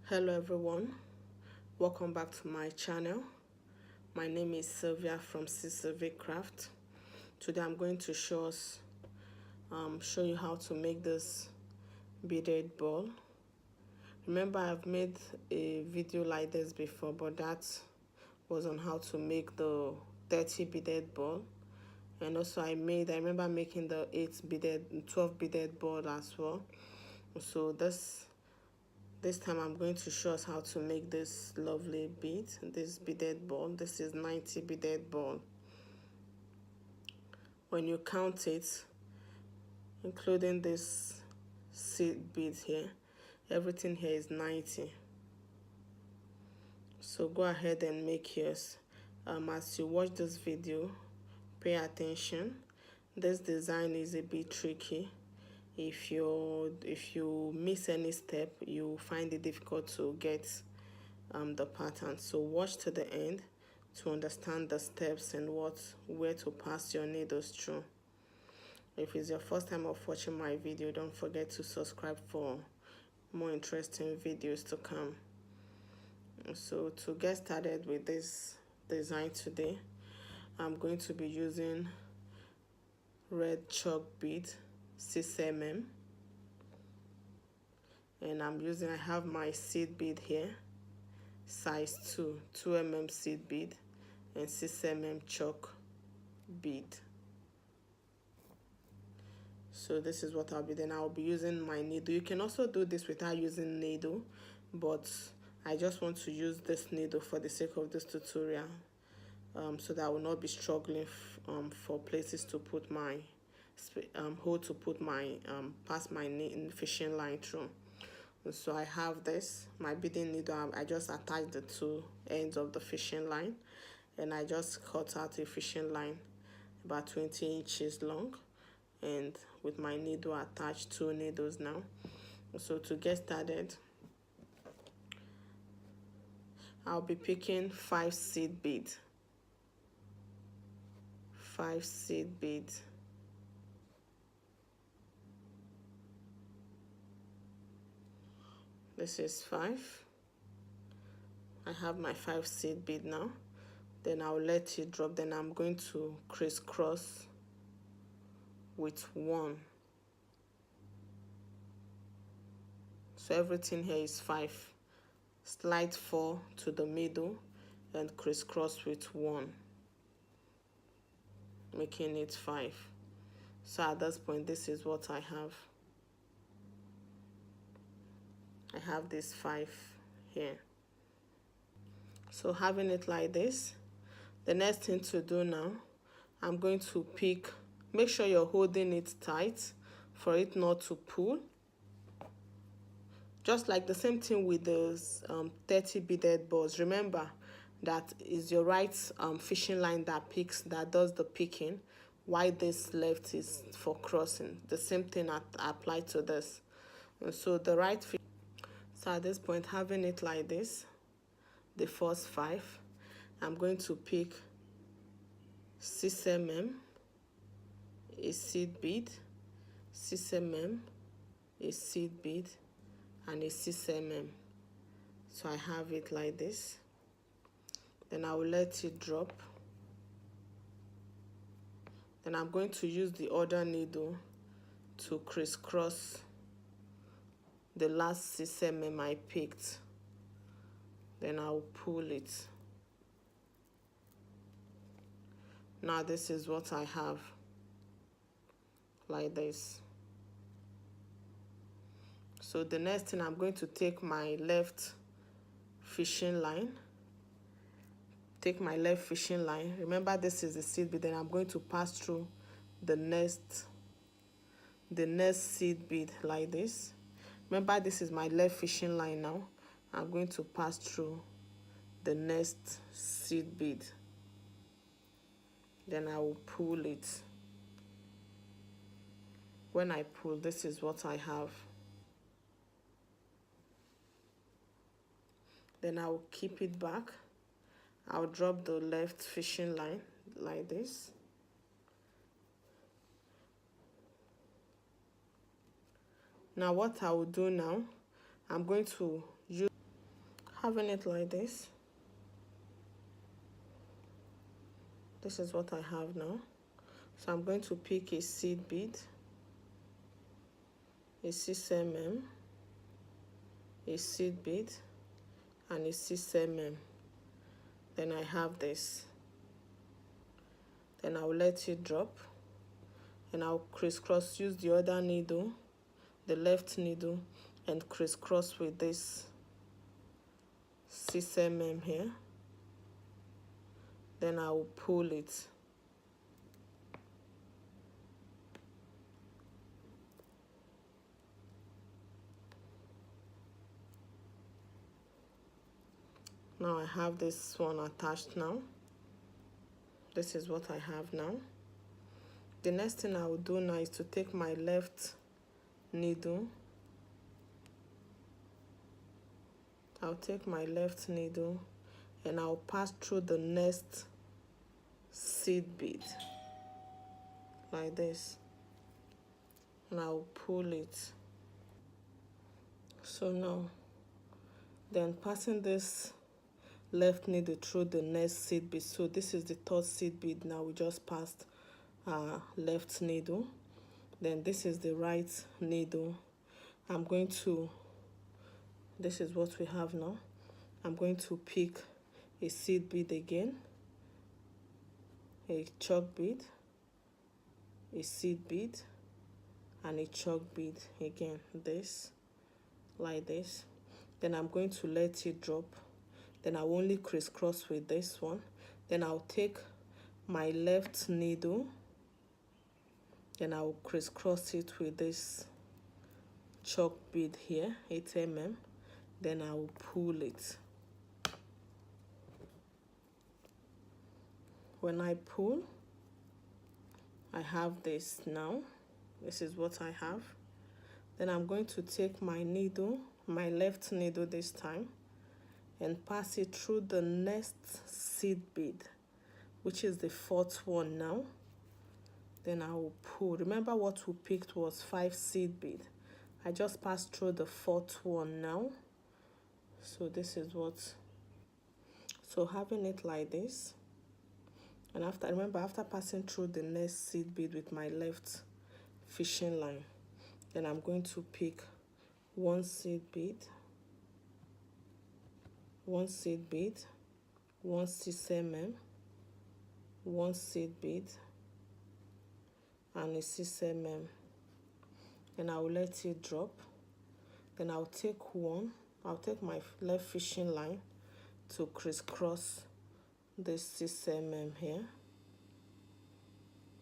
Hello everyone, welcome back to my channel. My name is Sylvia from Sylvia Craft. Today I'm going to show you how to make this beaded ball. Remember, I've made a video like this before, but that was on how to make the 30 beaded ball, and also I remember making the 12 beaded ball as well. So this time I'm going to show us how to make this lovely bead, this beaded ball. This is 90 beaded ball. When you count it, including this seed bead here, everything here is 90. So go ahead and make yours. As you watch this video, pay attention. This design is a bit tricky. If you miss any step, you find it difficult to get the pattern. So watch to the end to understand the steps and where to pass your needles through. If it's your first time of watching my video, don't forget to subscribe for more interesting videos to come. So to get started with this design today, I'm going to be using red chalk bead 6mm, and I have my seed bead here, size 2mm seed bead, and 6mm chalk bead. So this is what I'll be using my needle. You can also do this without using needle, but I just want to use this needle for the sake of this tutorial, so that I will not be struggling for places to put my hole to put my pass my fishing line through. So I have this, my beading needle. I just attach the two ends of the fishing line, and I just cut out a fishing line about 20 inches long, and with my needle attached, two needles now. So to get started, I'll be picking 5 seed beads. 5 seed beads. This is 5. I have my 5 seed bead now. Then I'll let it drop. Then I'm going to crisscross with 1. So everything here is 5. Slide 4 to the middle and crisscross with 1, making it 5. So at this point, this is what I have. I have this 5 here. So having it like this, the next thing to do now, I'm going to make sure you're holding it tight for it not to pull. Just like the same thing with those 30 beaded balls. Remember, that is your right fishing line that does the picking, while this left is for crossing. The same thing apply to this. And so the right fish. So at this point, having it like this, the first 5, I'm going to pick 6mm, a seed bead, 6mm, a seed bead, and a 6mm. So I have it like this. Then I will let it drop. Then I'm going to use the other needle to crisscross the last 6mm I picked. Then I'll pull it. Now this is what I have, like this. So the next thing, I'm going to take my left fishing line. Remember, this is the seed bead. Then I'm going to pass through the next seed bead like this. Remember, this is my left fishing line now. I'm going to pass through the next seed bead. Then I will pull it. When I pull, this is what I have. Then I will keep it back. I'll drop the left fishing line like this. Now what I will do now, I'm going to use having it like this, this is what I have now. So I'm going to pick a seed bead, a 6 mm, a seed bead, and a 6 mm. Then I have this. Then I'll let it drop, and I'll crisscross, use the other needle, the left needle, and crisscross with this 6 mm here. Then I will pull it. Now I have this one attached now. This is what I have now. The next thing I will do now is to take my left needle. I'll take my left needle and I'll pass through the next seed bead like this, and I'll pull it. So now, then passing this left needle through the next seed bead. So this is the third seed bead. Now we just passed left needle. Then this is the right needle. I'm going to, this is what we have now. I'm going to pick a seed bead again, a chalk bead, a seed bead, and a chalk bead again, this, like this. Then I'm going to let it drop. Then I'll only crisscross with this one. Then I'll take my left needle, then I'll crisscross it with this chalk bead here, 8 mm. Then I'll pull it. When I pull, I have this now. This is what I have. Then I'm going to take my needle, my left needle this time, and pass it through the next seed bead, which is the fourth one now. Then I will pull. Remember what we picked was 5 seed bead. I just passed through the fourth one now. So this is what, so having it like this, and after, remember, after passing through the next seed bead with my left fishing line, then I'm going to pick one seed bead, one seed bead, one 6 mm, one seed bead, and a 6 mm. Then I will let it drop. Then I'll take my left fishing line to crisscross this 6 mm here.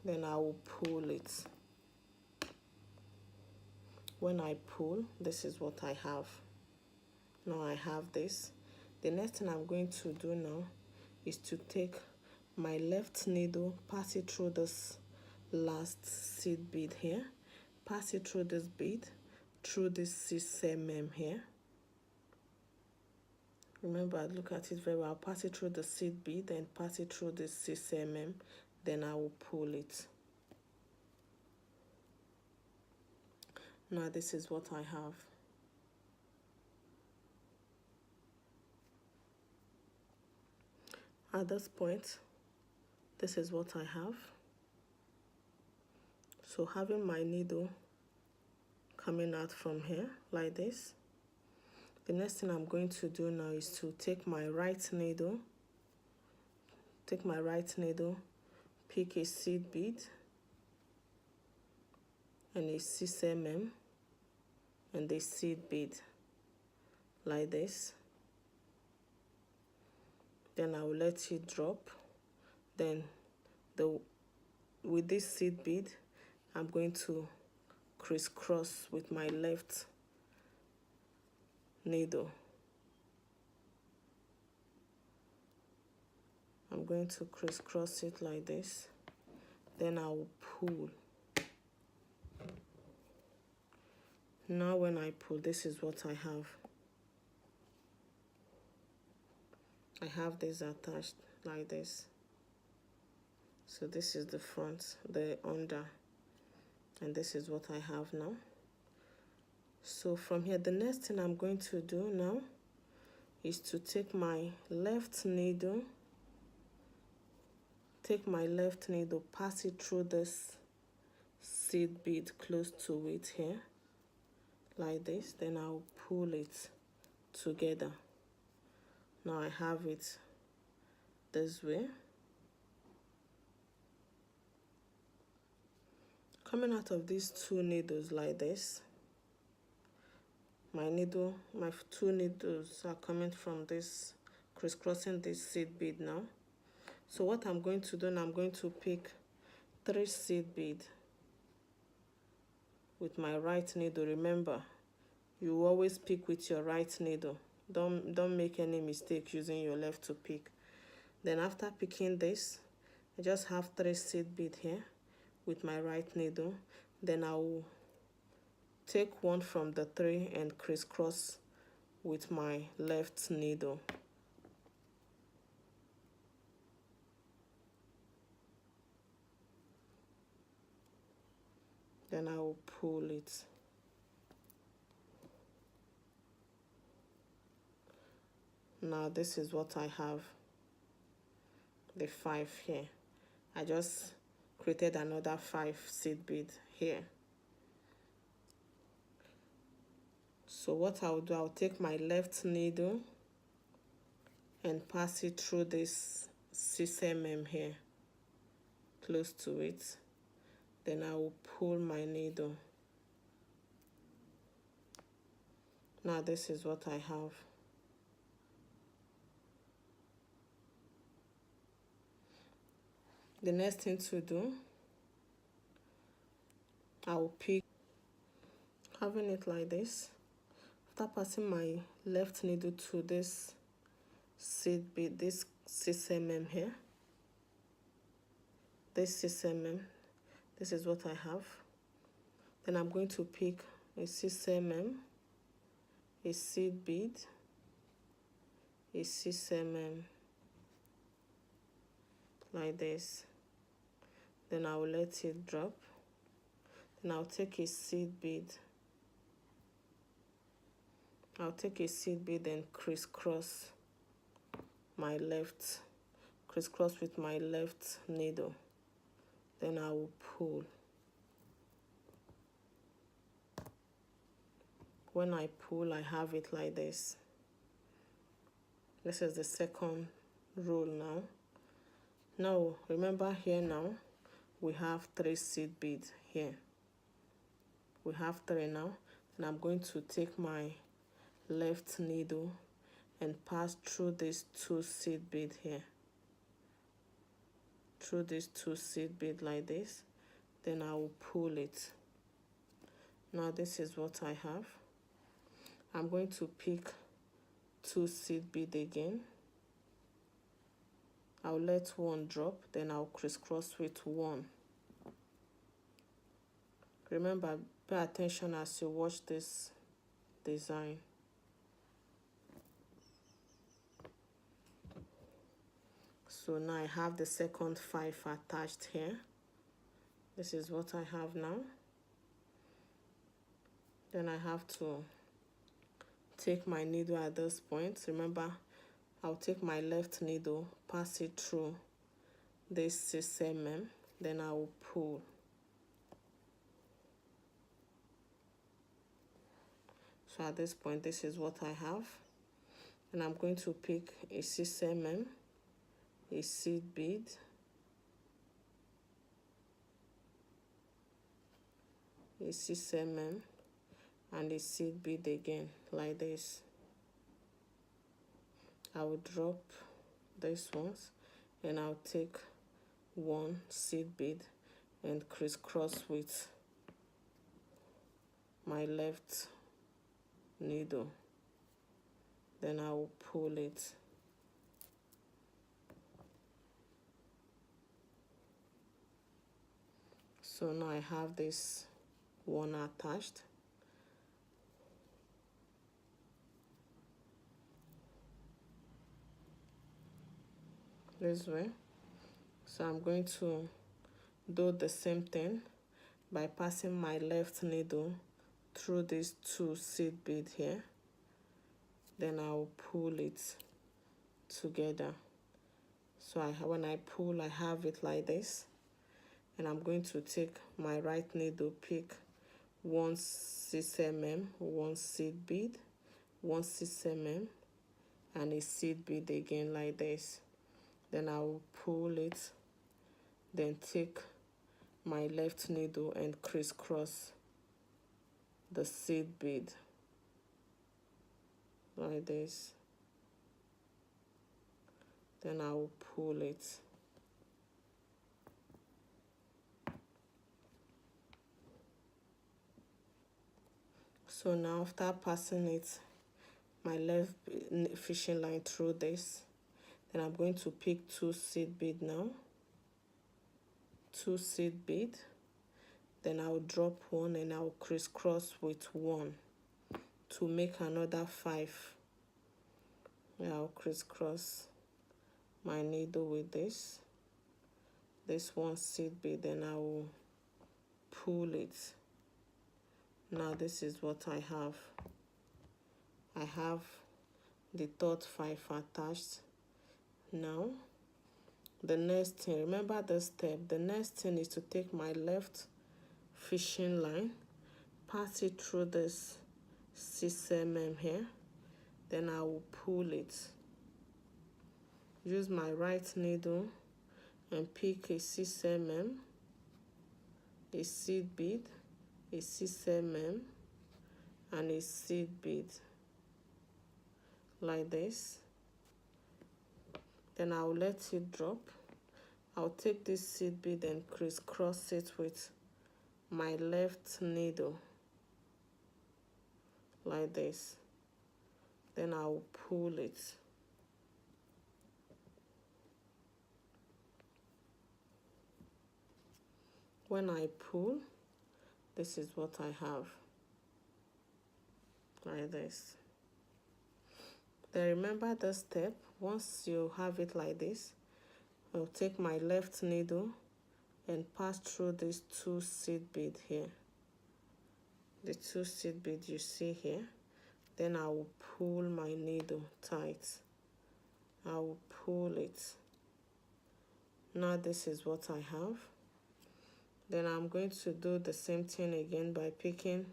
Then I will pull it. When I pull, this is what I have. Now I have this. The next thing I'm going to do now is to take my left needle, pass it through this last seed bead here, pass it through this bead, through this 6 mm here. Remember, look at it very well. I'll pass it through the seed bead and pass it through this 6 mm, then I will pull it. Now this is what I have. At this point, this is what I have. So having my needle coming out from here like this, the next thing I'm going to do now is to take my right needle, pick a seed bead and a 6 mm and a seed bead like this. Then I will let it drop. Then with this seed bead, I'm going to crisscross with my left needle. I'm going to crisscross it like this. Then I will pull. Now when I pull, this is what I have. I have this attached like this. So this is the front, the under, and this is what I have now. So from here, the next thing I'm going to do now is to take my left needle, pass it through this seed bead close to it here, like this. Then I'll pull it together. Now I have it this way. Coming out of these two needles like this, my two needles are coming from this, crisscrossing this seed bead now. So what I'm going to do now, I'm going to pick 3 seed bead with my right needle. Remember, you always pick with your right needle. Don't make any mistake using your left to pick. Then after picking this, I just have 3 seed bead here with my right needle. Then I will take one from the 3 and crisscross with my left needle. Then I will pull it. Now this is what I have, the 5 here. I just created another 5 seed bead here. So what I'll do, I'll take my left needle and pass it through this 6 mm here, close to it. Then I will pull my needle. Now this is what I have. The next thing to do, I will pick, having it like this. After passing my left needle to this seed bead, this 6 mm here, this 6 mm, this is what I have. Then I'm going to pick a 6 mm, a seed bead, a 6 mm, like this. Then I will let it drop. Then I'll take a seed bead. I'll take a seed bead and crisscross with my left needle. Then I will pull. When I pull, I have it like this. This is the second row now. Now, remember here now, we have 3 seed beads here. We have 3 now, and I'm going to take my left needle and pass through these 2 seed bead here. Through these 2 seed bead like this. Then I will pull it. Now this is what I have. I'm going to pick 2 seed bead again. I'll let one drop, then I'll crisscross with 1. Remember, pay attention as you watch this design. So now I have the second 5 attached here. This is what I have now. Then I have to take my needle at this point. Remember, I'll take my left needle, pass it through this 6 mm, then I will pull. So at this point, this is what I have. And I'm going to pick a 6 mm, a seed bead, a 6 mm, and a seed bead again, like this. I will drop these ones and I'll take 1 seed bead and crisscross with my left needle. Then I will pull it. So now I have this one attached. This way. So I'm going to do the same thing by passing my left needle through these 2 seed bead here. then I'll pull it together. So when I pull, I have it like this, and I'm going to take my right needle, pick 1 6 mm, 1 seed bead, 1 6 mm, and a seed bead again like this. Then I will pull it, then take my left needle and crisscross the seed bead like this. Then I will pull it. So now after passing it, my left fishing line through this, then I'm going to pick 2 seed bead now, 2 seed bead, then I'll drop 1 and I'll crisscross with 1 to make another 5. I'll crisscross my needle with this 1 seed bead, then I will pull it. Now this is what I have. I have the third 5 attached. Now the next thing, remember the step, the next thing is to take my left fishing line, pass it through this 6 mm here, then I will pull it. Use my right needle and pick a 6 mm, a seed bead, a 6 mm, and a seed bead like this. Then I'll let it drop. I'll take this seed bead and crisscross it with my left needle like this. Then I'll pull it. When I pull, this is what I have like this. Then remember the step. Once you have it like this, I'll take my left needle and pass through these 2 seed bead here, the 2 seed bead you see here. Then I will pull my needle tight. I will pull it. Now this is what I have. Then I'm going to do the same thing again by picking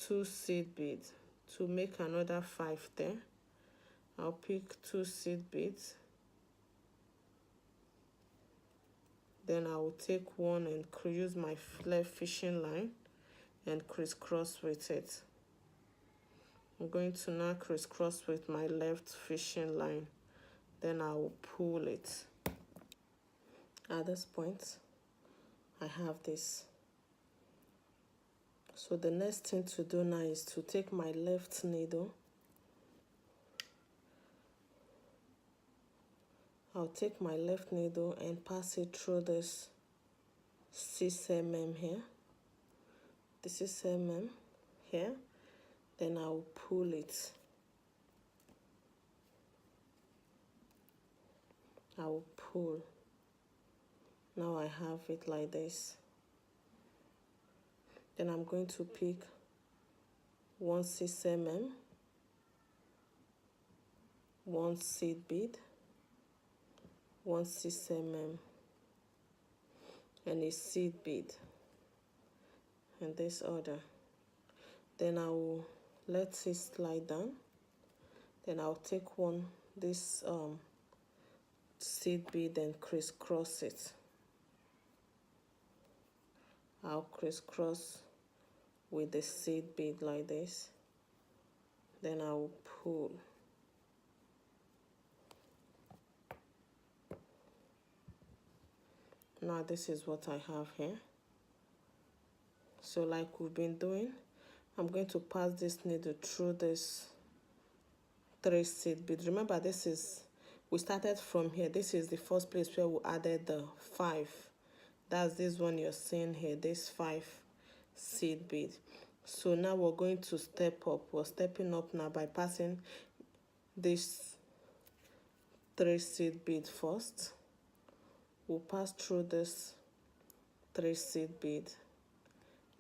2 seed beads to make another 5 there. I'll pick 2 seed beads. Then I will take 1 and use my left fishing line and crisscross with it. I'm going to now crisscross with my left fishing line. Then I will pull it. At this point, I have this. So the next thing to do now is to take my left needle. I'll take my left needle and pass it through this 6 mm here. This is mm here. Then I'll pull it. I will pull. Now I have it like this. Then I'm going to pick 1 6 mm, 1 seed bead, 1 6 mm, and a seed bead in this order. Then I will let it slide down. Then I'll take this seed bead and crisscross it. I'll crisscross with the seed bead like this. Then I will pull. Now this is what I have here. So like we've been doing, I'm going to pass this needle through this 3 seed beads. Remember, we started from here. This is the first place where we added the 5. That's this one you're seeing here, this 5 seed bead. So now we're going to step up. We're stepping up now by passing this 3 seed bead first. We'll pass through this 3 seed bead.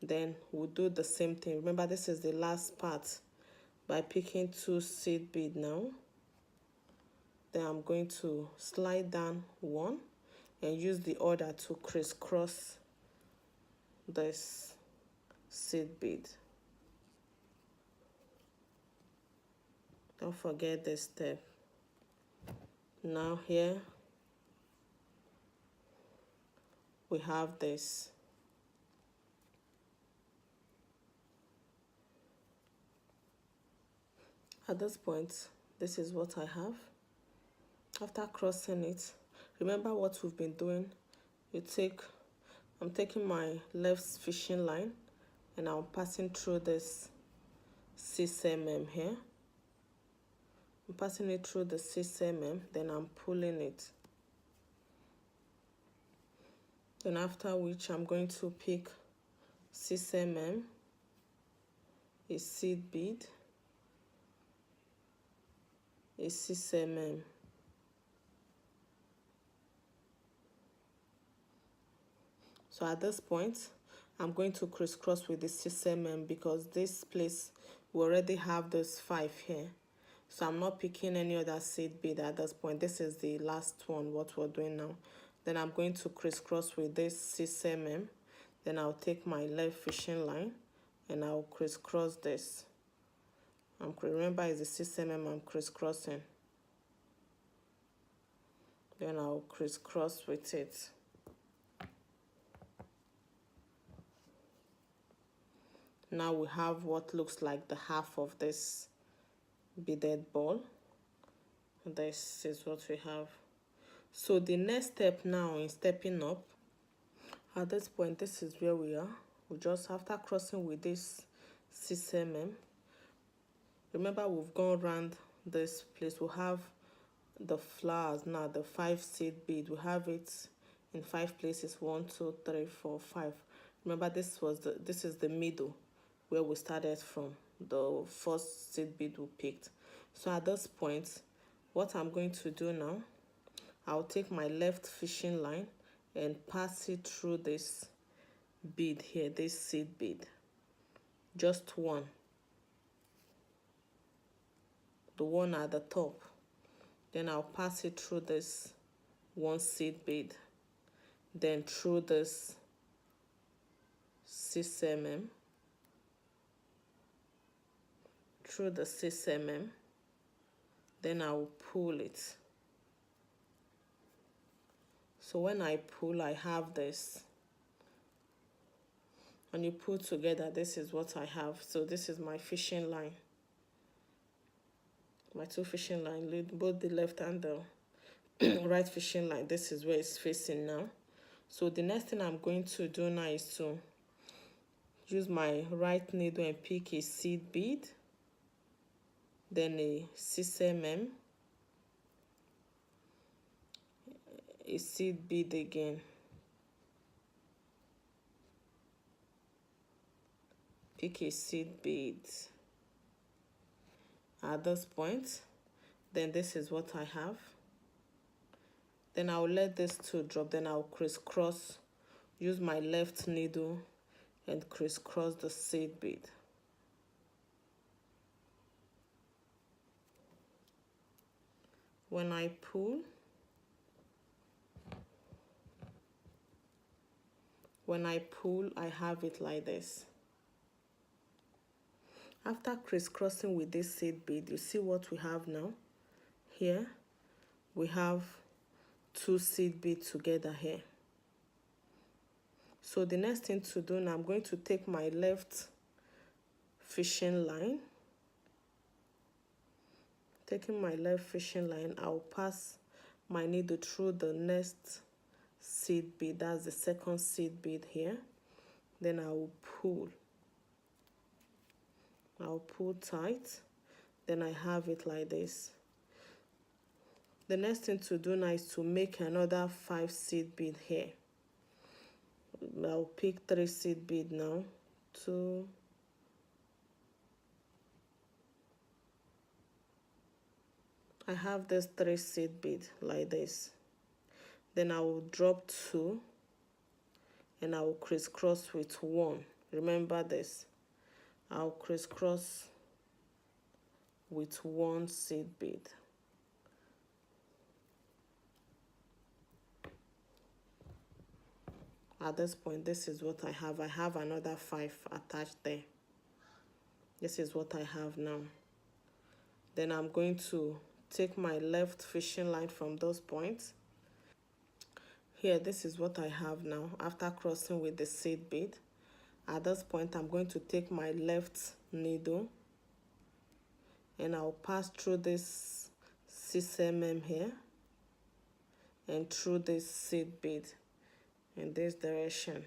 Then we'll do the same thing. Remember, this is the last part by picking 2 seed bead now. Then I'm going to slide down 1 and use the other to crisscross this seed bead. Don't forget this step. Now here we have this. At this point, this is what I have. After crossing it, remember what we've been doing. I'm taking my left fishing line and I'm passing through this 6 mm here. I'm passing it through the 6 mm, then I'm pulling it. Then after which I'm going to pick 6 mm, a seed bead, a 6 mm. So at this point, I'm going to crisscross with the 6 mm because this place we already have this 5 here. So I'm not picking any other seed bead at this point. This is the last one, what we're doing now. Then I'm going to crisscross with this 6 mm. Then I'll take my left fishing line and I'll crisscross this. Remember, it's the 6 mm I'm crisscrossing. Then I'll crisscross with it. Now we have what looks like the half of this beaded ball. This is what we have. So the next step now in stepping up, at this point, this is where we are. We just, after crossing with this 6 mm, remember we've gone around this place. We have the flowers now, the 5 seed bead. We have it in 5 places, 1, 2, 3, 4, 5. Remember, this is the middle where we started from, the first seed bead we picked. So at this point, what I'm going to do now, I'll take my left fishing line and pass it through this bead here, this seed bead. Just one. The one at the top. Then I'll pass it through this 1 seed bead. Then through this 6 mm. Through the 6 mm. Then I will pull it. So when I pull, I have this. When you pull together, this is what I have. So this is my fishing line. My 2 fishing line, both the left and the right fishing line. This is where it's facing now. So the next thing I'm going to do now is to use my right needle and pick a seed bead. Then a 6 mm. A seed bead again. Pick a seed bead. At this point, then this is what I have. Then I'll let this 2 drop. Then I'll crisscross, use my left needle and crisscross the seed bead. When I pull, I have it like this. After crisscrossing with this seed bead, you see what we have now? Here, we have 2 seed beads together here. So the next thing to do now, I'm going to take my left fishing line. Taking my left fishing line, I'll pass my needle through the next seed bead. That's the second seed bead here. Then I will pull. I'll pull tight. Then I have it like this. The next thing to do now is to make another 5 seed bead here. I'll pick 3 seed bead now. 2. I have this 3 seed bead like this. Then I will drop 2 and I will crisscross with 1. Remember this. I'll crisscross with one seed bead. At this point, this is what I have. I have another 5 attached there. This is what I have now. Then I'm going to take my left fishing line from those points. Here, this is what I have now after crossing with the seed bead. At this point, I'm going to take my left needle and I'll pass through this 6 mm here and through this seed bead in this direction.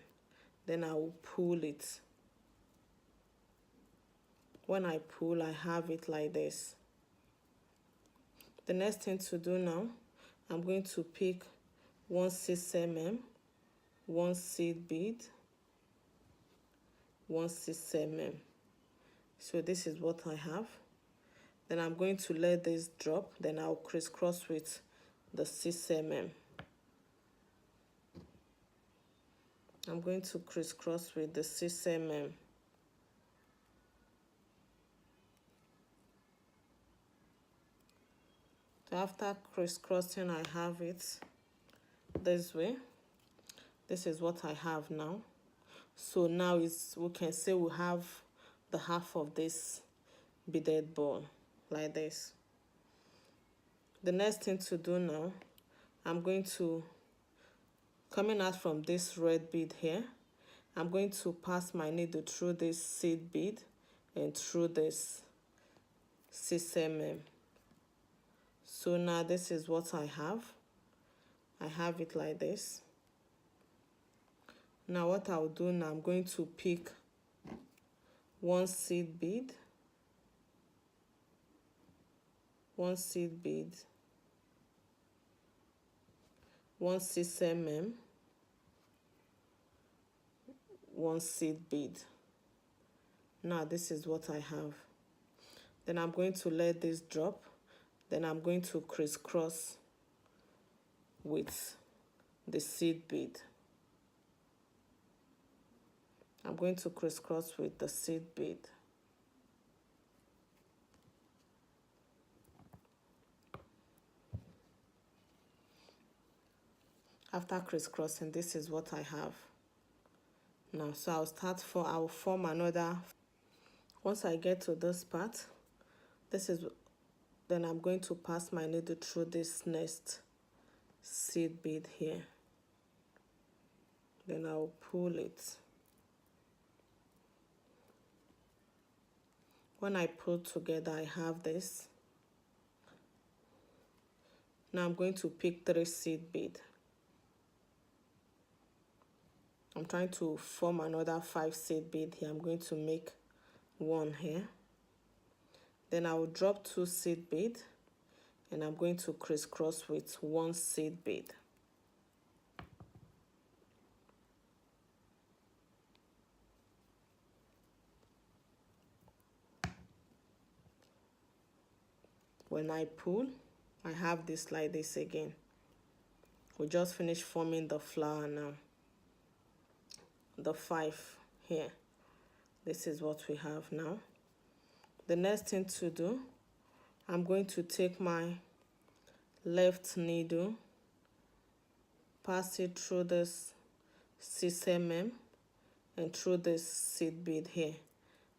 Then I will pull it. When I pull, I have it like this. The next thing to do now, I'm going to pick one 6 mm, one seed bead, one 6 mm. So this is what I have. Then I'm going to let this drop, then I'll crisscross with the 6 mm. I'm going to crisscross with the 6 mm. So after crisscrossing, I have it this way. This is what I have now. So now we can say we have the half of this beaded ball like this. The next thing to do now, I'm going to, coming out from this red bead here, I'm going to pass my needle through this seed bead and through this 6 mm. So now this is what I have. I have it like this. Now what I'll do now, I'm going to pick one seed bead, one seed bead, one 6 mm, one seed bead. Now this is what I have. Then I'm going to let this drop. Then I'm going to crisscross with the seed bead. I'm going to crisscross with the seed bead. After crisscrossing, this is what I have now. So I'll form another. Once I get to this part, then I'm going to pass my needle through this next seed bead here. Then I'll pull it. When I pull together, I have this. Now I'm going to pick 3 seed bead. I'm trying to form another 5 seed bead here. I'm going to make 1 here. Then I will drop 2 seed bead and I'm going to crisscross with 1 seed bead. When I pull, I have this like this again. We just finished forming the flower now. The 5 here. This is what we have now. The next thing to do, I'm going to take my left needle, pass it through this 6 mm and through this seed bead here.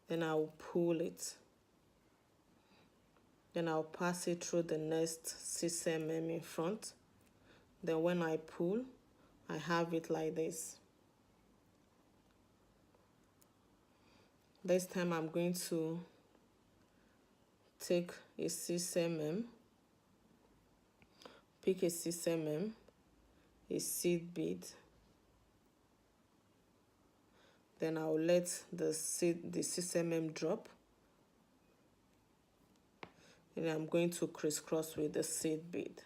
Then I'll pull it. Then I'll pass it through the next 6 mm in front. Then when I pull, I have it like this. This time I'm going to take a 6 mm, pick a 6 mm, a seed bead. Then I'll let the 6 mm drop. And I'm going to crisscross with the seed bead.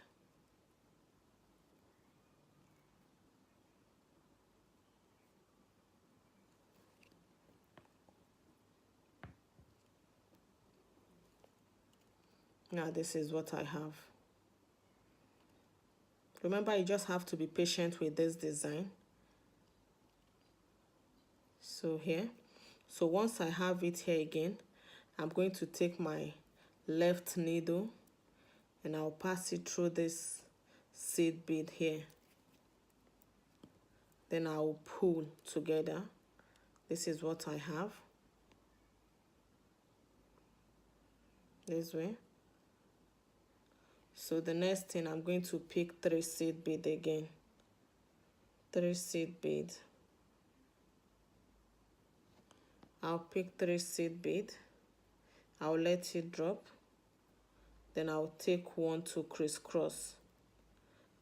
Now this is what I have. Remember, you just have to be patient with this design. So here, so once I have it here again, I'm going to take my left needle and I'll pass it through this seed bead here. Then I'll pull together. This is what I have. This way. So the next thing, I'm going to pick 3 seed bead again. 3 seed bead. I'll pick 3 seed bead. I'll let it drop. Then I'll take 1 to crisscross.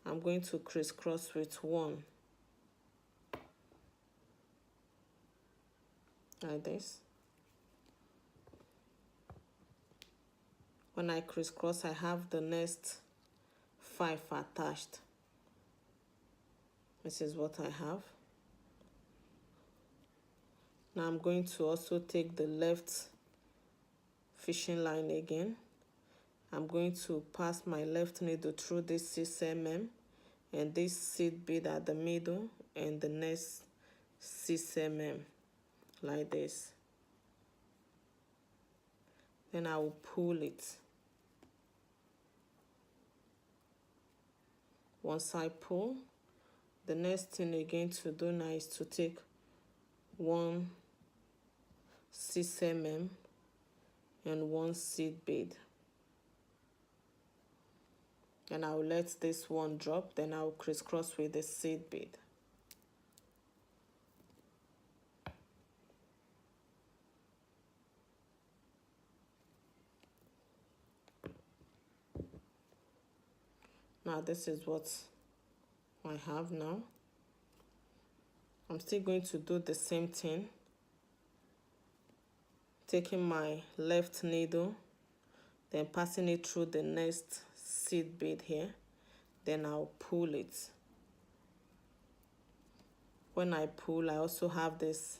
I'm going to crisscross with 1. Like this. When I crisscross, I have the next 5 attached. This is what I have. Now I'm going to also take the left fishing line again. I'm going to pass my left needle through this 6 mm and this seed bead at the middle and the next 6 mm like this. Then I will pull it. Once I pull, the next thing again to do now is to take 1 6 mm and 1 seed bead. And I will let this one drop, then I will crisscross with the seed bead. Now this is what I have now. I'm still going to do the same thing. Taking my left needle, then passing it through the next seed bead here. Then I'll pull it. When I pull, I also have this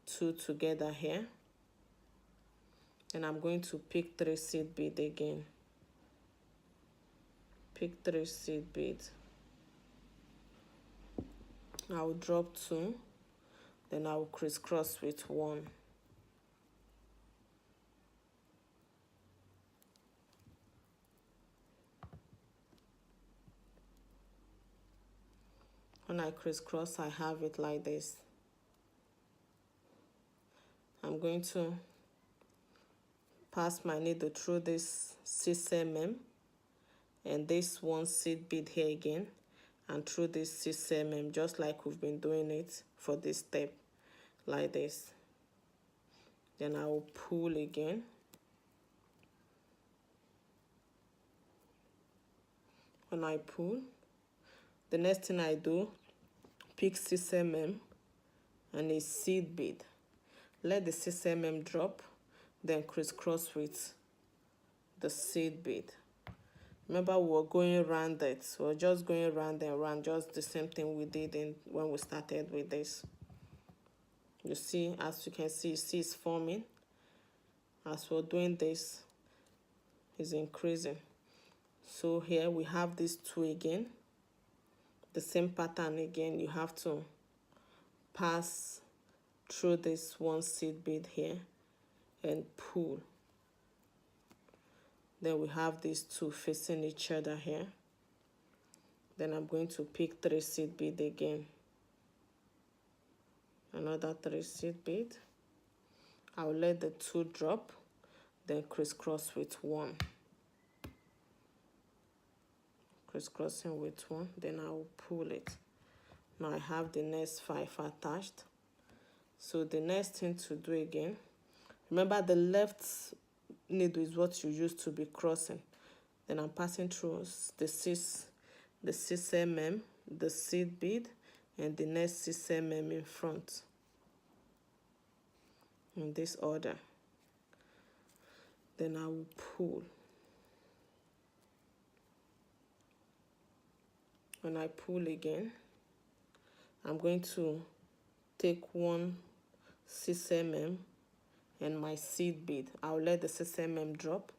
2 together here. And I'm going to pick 3 seed bead again. Pick 3 seed bead. I'll drop 2, then I'll crisscross with 1. When I crisscross, I have it like this. I'm going to pass my needle through this 6 mm and this 1 seed bead here again, and through this 6 mm, just like we've been doing it for this step, like this. Then I will pull again. When I pull, the next thing I do, pick 6 mm and a seed bead. Let the 6 mm drop, then crisscross with the seed bead. Remember, we were going around it. So we're just going around and around, just the same thing we did when we started with this. You see, as you can see, it's forming. As we're doing this, it's increasing. So here we have these 2 again. The same pattern again, you have to pass through this 1 seed bead here and pull. Then we have these 2 facing each other here. Then I'm going to pick 3 seed bead again. Another 3 seed bead. I'll let the 2 drop, then crisscross with 1. Crisscrossing with 1, then I'll pull it. Now I have the next 5 attached. So the next thing to do again, remember the left needle is what you use to be crossing. Then I'm passing through the 6 mm, the seed bead, and the next 6 mm in front. In this order. Then I will pull. When I pull again, I'm going to take 1 6 mm and my seed bead. I'll let the 6 mm drop.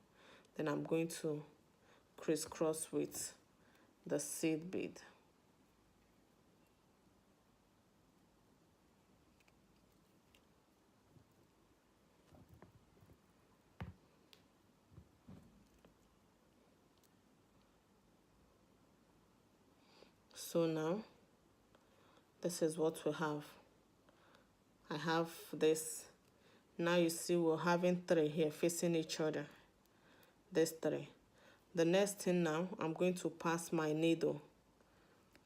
Then I'm going to crisscross with the seed bead. So now this is what we have. I have this. Now you see we're having 3 here facing each other. This 3. The next thing now, I'm going to pass my needle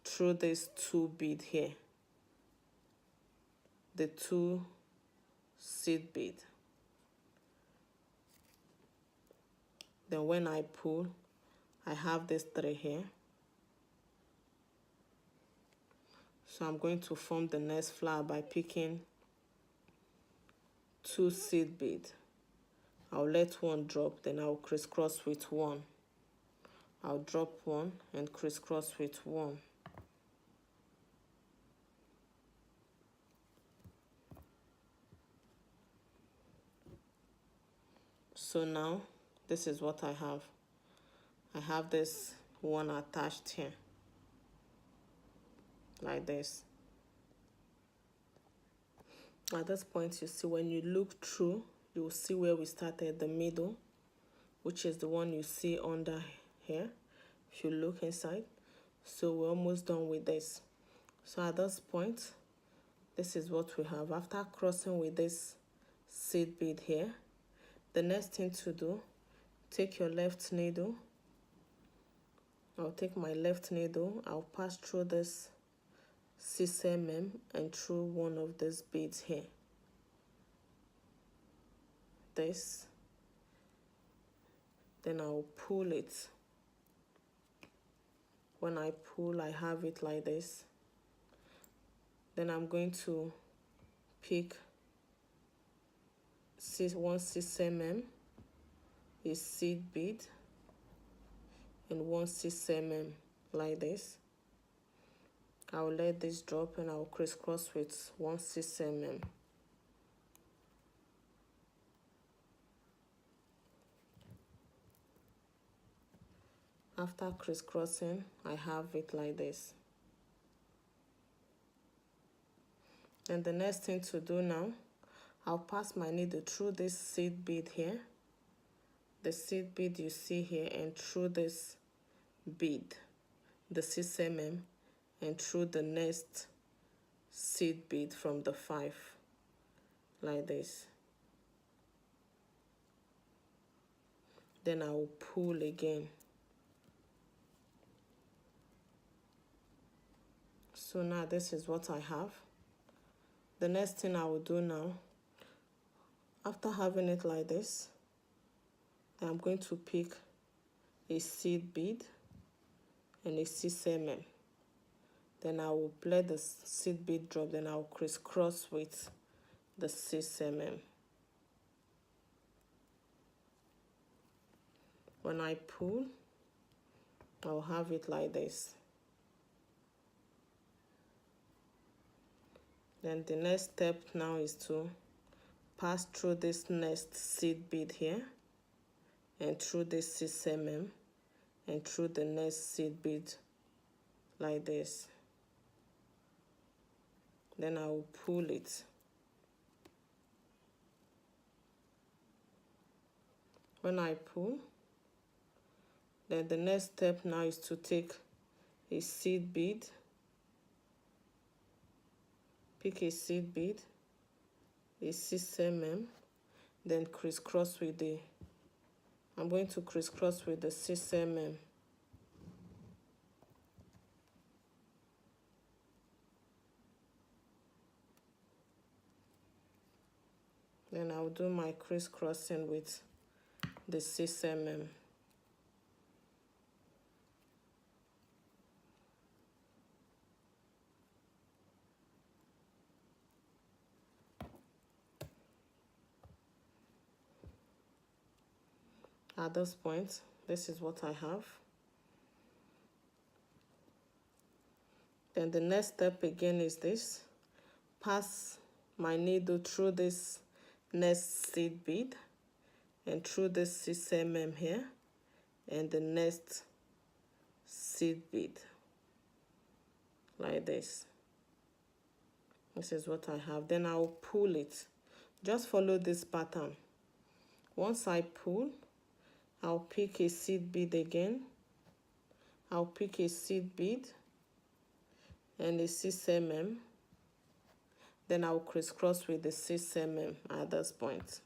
through this 2 bead here. The 2 seed bead. Then when I pull, I have this 3 here. So I'm going to form the next flower by picking 2 seed bead. I'll let one drop, then I'll crisscross with 1. I'll drop 1 and crisscross with 1. So now, this is what I have. I have this one attached here, like this. At this point, you see when you look through, you will see where we started, the middle, which is the one you see under here, if you look inside. So we're almost done with this. So at this point, this is what we have. After crossing with this seed bead here, the next thing to do, take your left needle. I'll take my left needle, I'll pass through this 6 mm and through one of these beads here. This. Then I'll pull it. When I pull, I have it like this. Then I'm going to pick 1 6 mm, a seed bead, and 1 6 mm like this. I'll let this drop and I'll crisscross with 1 6 mm. After crisscrossing, I have it like this. And the next thing to do now, I'll pass my needle through this seed bead here, the seed bead you see here, and through this bead, the 6 mm, and through the next seed bead from the 5, like this. Then I will pull again. So now this is what I have. The next thing I will do now, after having it like this, I'm going to pick a seed bead and a 6 mm. Then I will let the seed bead drop, then I'll crisscross with the 6 mm. When I pull, I'll have it like this. Then the next step now is to pass through this next seed bead here, and through this 6 mm, and through the next seed bead like this. Then I will pull it. When I pull, then the next step now is to take a seed bead, pick a seed bead, a 6 mm, then crisscross with the, I'm going to crisscross with the 6 mm. Then I'll do my crisscrossing with the 6 mm. At this point, this is what I have. Then the next step again is this. Pass my needle through this next seed bead and through this 6 mm here and the next seed bead like this. This is what I have. Then I'll pull it. Just follow this pattern. Once I pull, I'll pick a seed bead again. I'll pick a seed bead and a 6 mm. Then I'll crisscross with the 6 mm at this point.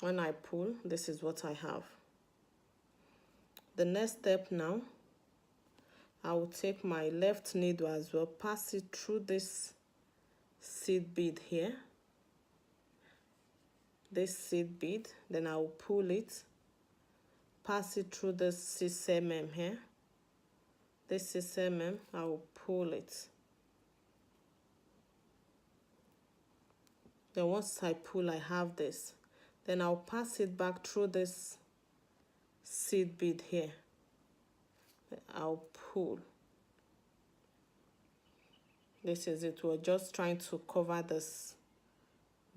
When I pull, this is what I have. The next step now, I will take my left needle as well, pass it through this seed bead here, this seed bead, then I will pull it, pass it through the 6 mm here, this 6 mm, I will pull it. Then once I pull, I have this. Then I'll pass it back through this seed bead here. I'll pull. This is it. We're just trying to cover this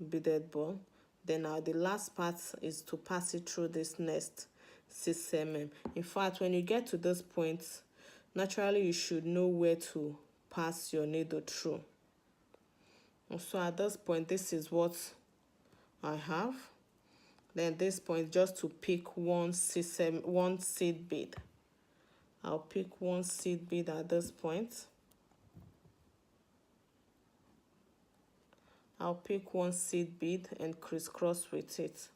beaded ball. Then now the last part is to pass it through this next 6 mm. In fact, when you get to this point, naturally you should know where to pass your needle through. And so at this point, this is what I have. Then this point, just to pick one seed bead. I'll pick one seed bead at this point. I'll pick one seed bead and crisscross with it.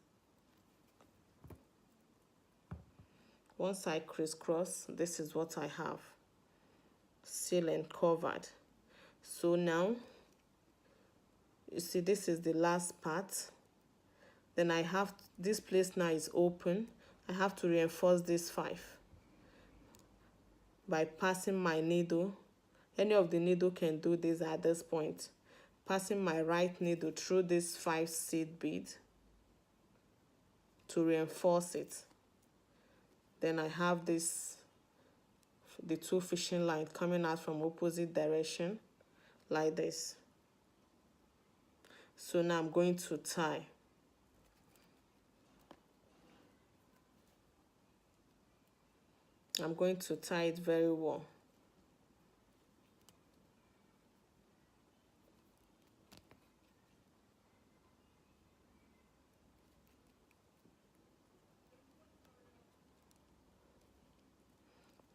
Once I crisscross, this is what I have. Sealed and covered. So now, you see, this is the last part. Then I have, this place now is open. I have to reinforce this 5 by passing my needle. Any of the needle can do this at this point. Passing my right needle through this 5 seed bead to reinforce it. Then I have this, the 2 fishing lines coming out from opposite direction like this. So now I'm going to tie. I'm going to tie it very well.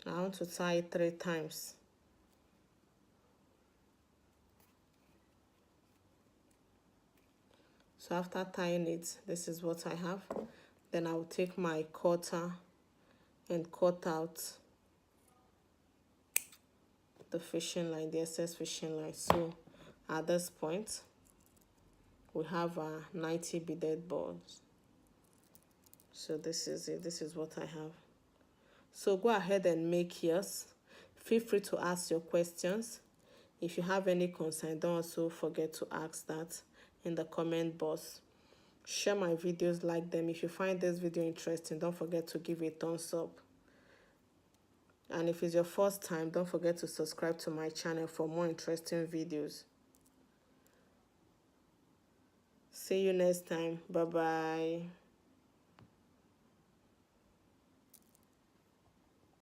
I want to tie it 3 times. So after tying it, this is what I have. Then I will take my cutter and cut out the fishing line, the excess fishing line. So at this point, we have our 90 beaded balls. So this is it. This is what I have. So go ahead and make yours. Feel free to ask your questions. If you have any concern, don't also forget to ask that in the comment box. Share my videos, like them. If you find this video interesting, don't forget to give it a thumbs up. And if it's your first time, don't forget to subscribe to my channel for more interesting videos. See you next time. Bye-bye.